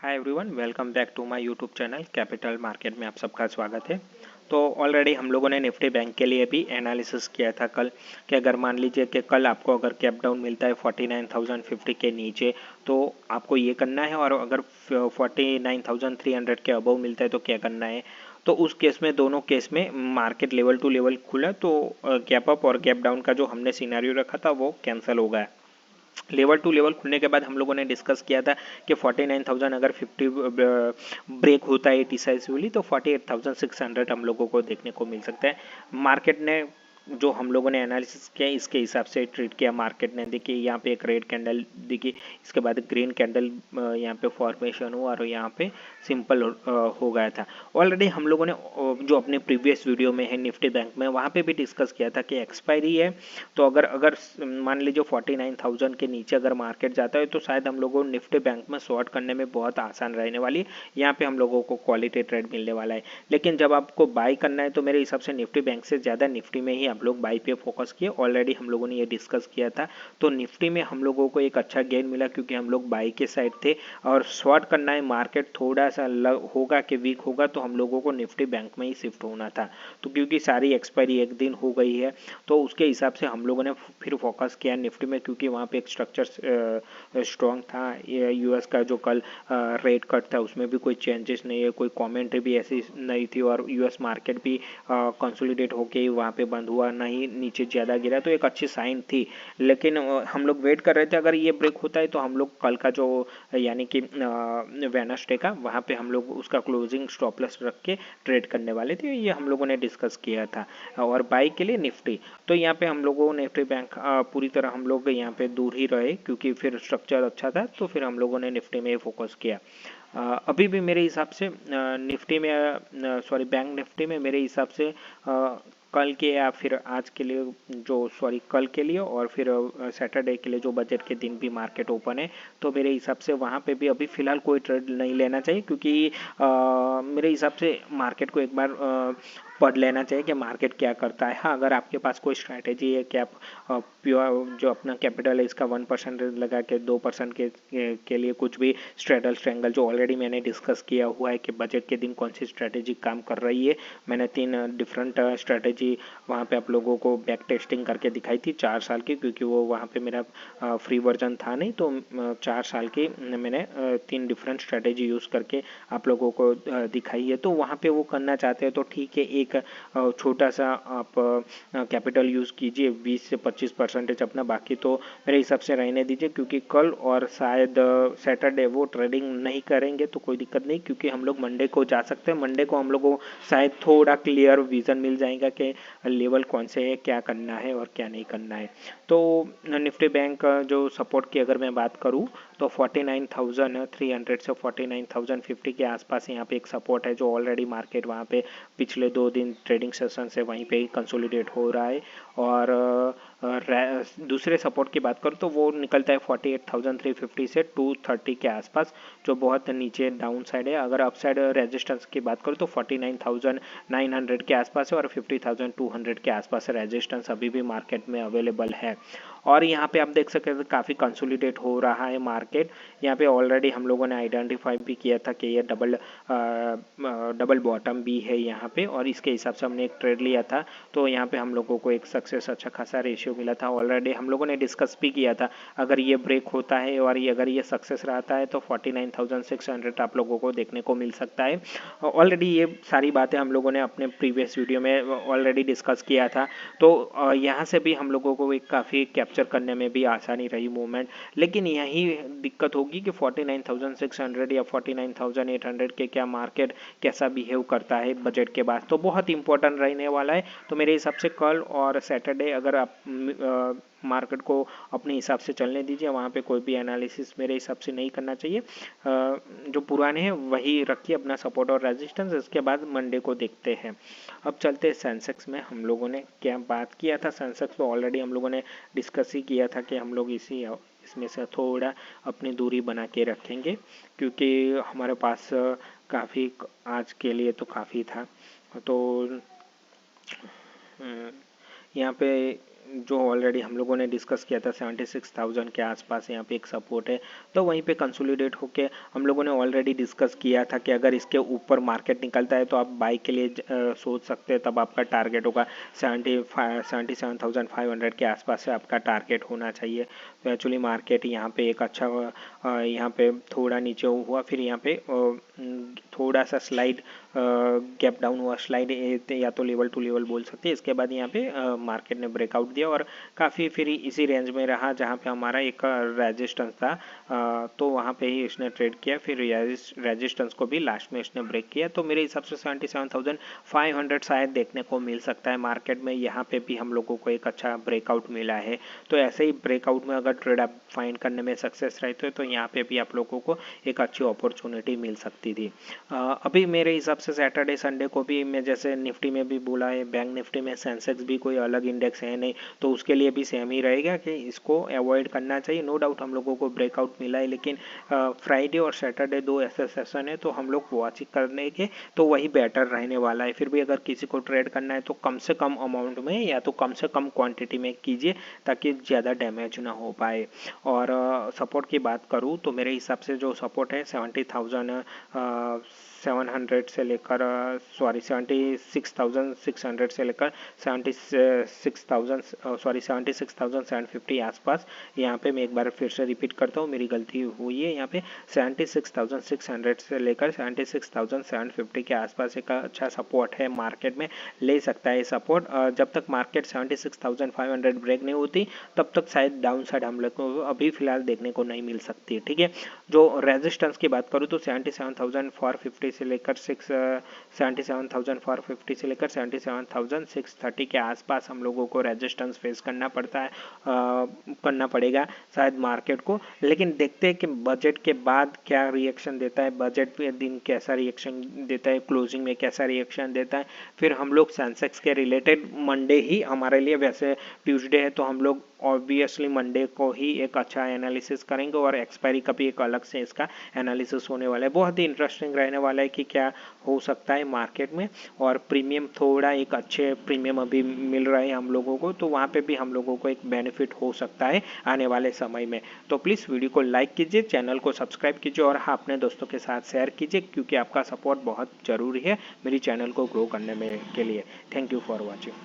Hi everyone, welcome back to my YouTube channel capital market में आप सबका स्वागत है। तो ऑलरेडी हम लोगों ने निफ्टी बैंक के लिए भी एनालिसिस किया था कल कि अगर मान लीजिए कि कल आपको अगर कैप डाउन मिलता है 49,050 के नीचे तो आपको ये करना है, और अगर 49,300 के अबव मिलता है तो क्या करना है। तो उस केस में, दोनों केस में मार्केट लेवल टू लेवल खुला तो गैप अप और गैप डाउन का जो हमने सिनेरियो रखा था वो कैंसिल हो गया। लेवल टू लेवल खुलने के बाद हम लोगों ने डिस्कस किया था कि 49,000 अगर 50 ब्रेक होता है डिसाइसिवली तो 48,600 हम लोगों को देखने को मिल सकता है। मार्केट ने जो हम लोगों ने एनालिसिस किया इसके हिसाब से ट्रीट किया। मार्केट ने देखिए यहाँ पे एक रेड कैंडल दिखी, इसके बाद ग्रीन कैंडल यहाँ पे फॉर्मेशन हुआ और यहाँ पे सिंपल हो गया था। ऑलरेडी हम लोगों ने जो अपने प्रीवियस वीडियो में है निफ्टी बैंक में, वहाँ पे भी डिस्कस किया था कि एक्सपायरी है तो अगर अगर मान लीजिए 49,000 के नीचे अगर मार्केट जाता है तो शायद हम लोगों को निफ्टी बैंक में शॉर्ट करने में बहुत आसान रहने वाली है। यहाँ पे हम लोगों को क्वालिटी ट्रेड मिलने वाला है। लेकिन जब आपको बाई करना है तो मेरे हिसाब से निफ्टी बैंक से ज़्यादा निफ्टी में ही आप लोग बाई पे फोकस किए। ऑलरेडी हम लोगों ने ये डिस्कस किया था। तो निफ्टी में हम लोगों को एक अच्छा गेन मिला क्योंकि हम लोग बाई के साइड थे, और शॉर्ट करना है, मार्केट थोड़ा सा होगा कि वीक होगा तो हम लोगों को निफ्टी बैंक में ही शिफ्ट होना था। तो क्योंकि सारी एक्सपायरी एक दिन हो गई है तो उसके हिसाब से हम लोगों ने फिर फोकस किया निफ्टी में, क्योंकि वहाँ पे एक स्ट्रक्चर स्ट्रॉन्ग था। यूएस का जो कल रेट कट था उसमें भी कोई चेंजेस नहीं है, कोई कमेंट्री भी ऐसी नहीं थी, और यूएस मार्केट भी कंसोलिडेट होके वहाँ पे बंद हुआ, नहीं नीचे ज़्यादा गिरा, तो एक अच्छी साइन थी। लेकिन हम लोग वेट कर रहे थे अगर ये ब्रेक होता है तो हम लोग कल का जो यानी कि वेडनेसडे का, वहाँ पे हम लोग उसका क्लोजिंग स्टॉप लॉस रख के ट्रेड करने वाले थे। ये हम लोगों ने डिस्कस किया था। और बाई के लिए निफ्टी, तो यहाँ पे हम लोगों ने निफ्टी बैंक पूरी तरह हम लोग यहाँ पे दूर ही रहे क्योंकि फिर स्ट्रक्चर अच्छा था, तो फिर हम लोगों ने निफ्टी में फोकस किया। अभी भी मेरे हिसाब से निफ्टी में, सॉरी बैंक निफ्टी में मेरे हिसाब से कल के या फिर आज के लिए, जो सॉरी कल के लिए और फिर सैटरडे के लिए जो बजट के दिन भी मार्केट ओपन है, तो मेरे हिसाब से वहाँ पे भी अभी फ़िलहाल कोई ट्रेड नहीं लेना चाहिए, क्योंकि मेरे हिसाब से मार्केट को एक बार पढ़ लेना चाहिए कि मार्केट क्या करता है। हाँ, अगर आपके पास कोई स्ट्रैटेजी है कि आप प्योर जो अपना कैपिटल है इसका 1% लगा के 2% के लिए कुछ भी स्ट्रेडल स्ट्रेंगल, जो ऑलरेडी मैंने डिस्कस किया हुआ है कि बजट के दिन कौन सी स्ट्रैटेजी काम कर रही है। मैंने 3 डिफरेंट स्ट्रैटेजी वहाँ पे आप लोगों को बैक टेस्टिंग करके दिखाई थी 4 साल की, क्योंकि वो वहाँ पे मेरा फ्री वर्जन था नहीं, तो 4 साल की मैंने 3 डिफरेंट स्ट्रैटेजी यूज़ करके आप लोगों को दिखाई है। तो वहाँ पे वो करना चाहते हैं तो ठीक है, एक छोटा सा आप कैपिटल यूज़ कीजिए, 20 से 25% अपना, बाकी तो मेरे हिसाब से रहने दीजिए, क्योंकि कल और शायद सैटरडे वो ट्रेडिंग नहीं करेंगे तो कोई दिक्कत नहीं, क्योंकि हम लोग मंडे को जा सकते हैं। मंडे को हम लोग को शायद थोड़ा क्लियर विजन मिल जाएगा कि लेवल कौन से है, क्या करना है और क्या नहीं करना है। तो निफ्टी बैंक जो सपोर्ट की अगर मैं बात करूँ तो 49,300 से 49,050 के आसपास यहाँ पे एक सपोर्ट है, जो ऑलरेडी मार्केट वहाँ पे पिछले 2 दिन ट्रेडिंग सेशन से वहीं पे ही कंसोलिडेट हो रहा है। और दूसरे सपोर्ट की बात करूँ तो वो निकलता है 48,350 से 230 के आसपास, जो बहुत नीचे डाउन साइड है। अगर अप साइड रेजिस्टेंस की बात करूँ तो 49,900 के आसपास है, और 50,200 के आसपास रेजिस्टेंस अभी भी मार्केट में अवेलेबल है। और यहाँ पे आप देख सकते हैं काफ़ी कंसोलिडेट हो रहा है मार्केट। यहाँ पे ऑलरेडी हम लोगों ने आइडेंटिफाई भी किया था कि ये डबल बॉटम भी है यहाँ पे, और इसके हिसाब से हमने एक ट्रेड लिया था। तो यहाँ पे हम लोगों को एक सक्सेस अच्छा खासा रेशियो मिला था। ऑलरेडी हम लोगों ने डिस्कस भी किया था अगर ये ब्रेक होता है और ये अगर ये सक्सेस रहता है तो 49,600 आप लोगों को देखने को मिल सकता है। ऑलरेडी ये सारी बातें हम लोगों ने अपने प्रीवियस वीडियो में ऑलरेडी डिस्कस किया था। तो यहाँ से भी हम लोगों को एक काफ़ी कैप्चर करने में भी आसानी रही मूवमेंट। लेकिन यही दिक्कत होगी कि 49,600 या 49,800 के क्या मार्केट कैसा बिहेव करता है बजट के बाद, तो बहुत इंपॉर्टेंट रहने वाला है। तो मेरे हिसाब से कल और सैटरडे अगर आप मार्केट को अपने हिसाब से चलने दीजिए, वहाँ पे कोई भी एनालिसिस मेरे हिसाब से नहीं करना चाहिए। जो पुराने हैं वही रखिए अपना सपोर्ट और रेजिस्टेंस, इसके बाद मंडे को देखते हैं। अब चलते हैं सेंसेक्स में। हम लोगों ने क्या बात किया था सेंसेक्स में, ऑलरेडी हम लोगों ने डिस्कस ही किया था कि हम लोग इसमें से थोड़ा अपनी दूरी बना के रखेंगे, क्योंकि हमारे पास काफ़ी आज के लिए तो काफ़ी था। तो यहाँ पे जो ऑलरेडी हम लोगों ने डिस्कस किया था 76,000 के आसपास यहाँ पे एक सपोर्ट है, तो वहीं पे कंसोलिडेट होके हम लोगों ने ऑलरेडी डिस्कस किया था कि अगर इसके ऊपर मार्केट निकलता है तो आप बाई के लिए सोच सकते हैं। तब आपका टारगेट होगा 77,500 के आसपास से आपका टारगेट होना चाहिए। तो एक्चुअली मार्केट यहाँ पे एक अच्छा यहाँ पे थोड़ा नीचे हुआ, फिर यहाँ पे थोड़ा सा स्लाइड गैप डाउन हुआ, स्लाइड या तो लेवल टू लेवल बोल सकते हैं। इसके बाद यहाँ पे मार्केट ने ब्रेकआउट दिया और काफ़ी फिर इसी रेंज में रहा जहाँ पे हमारा एक रेजिस्टेंस था, तो वहाँ पे ही इसने ट्रेड किया। फिर रेजिस्टेंस को भी लास्ट में इसने ब्रेक किया। तो मेरे हिसाब से 77,500 शायद देखने को मिल सकता है मार्केट में। यहाँ पे भी हम लोगों को एक अच्छा ब्रेकआउट मिला है। तो ऐसे ही ब्रेकआउट में अगर ट्रेड आप फाइंड करने में सक्सेस रहते हो तो यहाँ पे भी आप लोगों को एक अच्छी अपॉर्चुनिटी मिल सकती थी। अभी मेरे हिसाब से सैटरडे संडे को भी मैं जैसे निफ्टी में भी बोला है, बैंक निफ्टी में सेंसेक्स भी कोई अलग इंडेक्स है नहीं, तो उसके लिए भी सेम ही रहेगा कि इसको अवॉइड करना चाहिए। नो डाउट हम लोगों को ब्रेकआउट मिला है, लेकिन फ्राइडे और सैटरडे दो ऐसे सेशन है तो हम लोग वॉच करने के तो वही बेटर रहने वाला है। फिर भी अगर किसी को ट्रेड करना है तो कम से कम अमाउंट में या तो कम से कम क्वांटिटी में कीजिए ताकि ज़्यादा डैमेज ना हो पाए। और सपोर्ट की बात करूँ तो मेरे हिसाब से जो सपोर्ट है 70,700 से लेकर 76,600 से लेकर 76,750 आसपास। यहाँ पे मैं एक बार फिर से रिपीट करता हूँ, मेरी गलती हुई है। यहाँ पे 76,600 से लेकर 76,750 के आसपास एक अच्छा सपोर्ट है, मार्केट में ले सकता है सपोर्ट। जब तक मार्केट 76,500 ब्रेक नहीं होती तब तक शायद डाउन साइड हम लोग को अभी फिलहाल देखने को नहीं मिल सकती। ठीक है, जो रेजिस्टेंस की बात करूँ तो 77,450 से लेकर 77,450 से लेकर 77,630 के आसपास हम लोगों को रेजिस्टेंस फेस करना पड़ेगा शायद मार्केट को। लेकिन देखते हैं कि बजट के बाद क्या रिएक्शन देता है, बजट पे दिन कैसा रिएक्शन देता है, क्लोजिंग में कैसा रिएक्शन देता है। फिर हम लोग सेंसेक्स के रिलेटेड मंडे ही हमारे लिए, वैसे ट्यूसडे है तो हम लोग ऑब्वियसली मंडे को ही एक अच्छा एनालिसिस करेंगे और एक्सपायरी का भी एक अलग से इसका एनालिसिस होने वाला है। बहुत ही इंटरेस्टिंग रहने वाला है कि क्या हो सकता है मार्केट में। और प्रीमियम थोड़ा एक अच्छे प्रीमियम अभी मिल रहे हैं हम लोगों को, तो वहाँ पे भी हम लोगों को एक बेनिफिट हो सकता है आने वाले समय में। तो प्लीज़ वीडियो को लाइक कीजिए, चैनल को सब्सक्राइब कीजिए और हाँ अपने दोस्तों के साथ शेयर कीजिए, क्योंकि आपका सपोर्ट बहुत ज़रूरी है मेरी चैनल को ग्रो करने में के लिए। Thank you for watching.